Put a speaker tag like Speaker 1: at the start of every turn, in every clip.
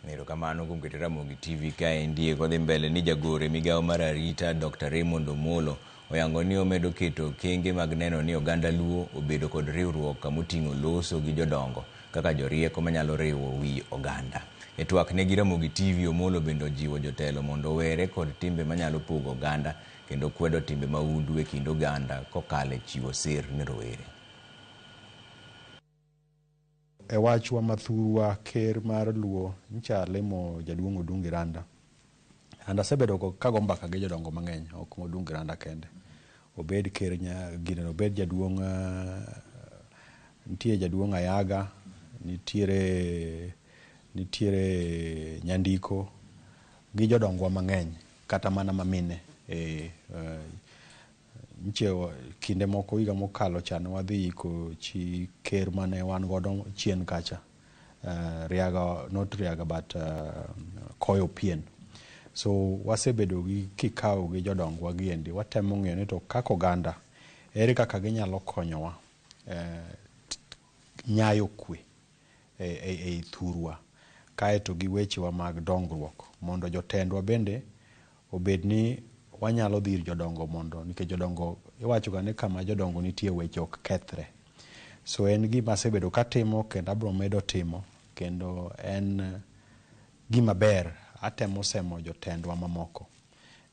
Speaker 1: Nero kamano kuom keto Ramogi TV kaendi kodhi mbele ni jagore migao mar arita Dr. Raymond Omolo oyango ni omedo keto kenge mag neno ni oganda Luo obedo kod riwruok kamoting'o loso gi jodongo kaka jorieko manyalo riwo wi oganda. E twak ne gi Ramogi TV, Omolo bende ojiwo jotelo mondo were kod timbe manyalo pogo oganda kendo kwedo timbe mahundu e kind oganda kokalo e chiwo sir ne rowere.
Speaker 2: E wachwa mathurwa ker mar Luo ncha lemo jaduong' Odungi Randa. Anda sebedo kago mbaka gi jodongo mang'eny, ok Odungi Randa kende. Obed ker gine obed jaduong' nitie jaduong' Ayaga, nitiere Nyandiko gi jodongwa mang'eny kata mana mamine kinde moko higa mokalo chane wadhi iko chi ker mane wan godo chien kacha, not Riaga but Koyo Pien. So wasebedo gi kikao gi jodongwa giendi, watemo ng'eyo ni to kako oganda ere kaka ginyalo konyowa nyayo kwe e thurwa kaeto gi wechewa mag dongruok mondo jotendwa bende obed ni wanyalo dhir jodongo mondo nikech jodongo iwacho ga ni kama jodongo nitie weche ok kethre. So en gima asebedo katimo kendo abro medo timo kendo en gima ber. Atemo semo jotendwa mamoko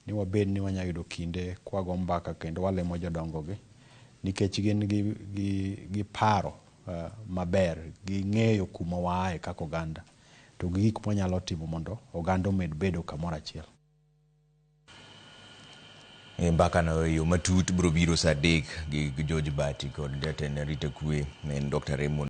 Speaker 2: ni wabed ni wanyalo yudo kinde kwago mbaka kendo walemo jodongo gi nikech gin gi paro maber, gi ng'eyo kuma waaye kako oganda to gi gik mwanyalo timo mondo oganda omed bedo kamoro achiel.
Speaker 1: Mbaka no yo matut bro biro saa 3 gi George Bati kod jatend arita kwe Dr. Raymond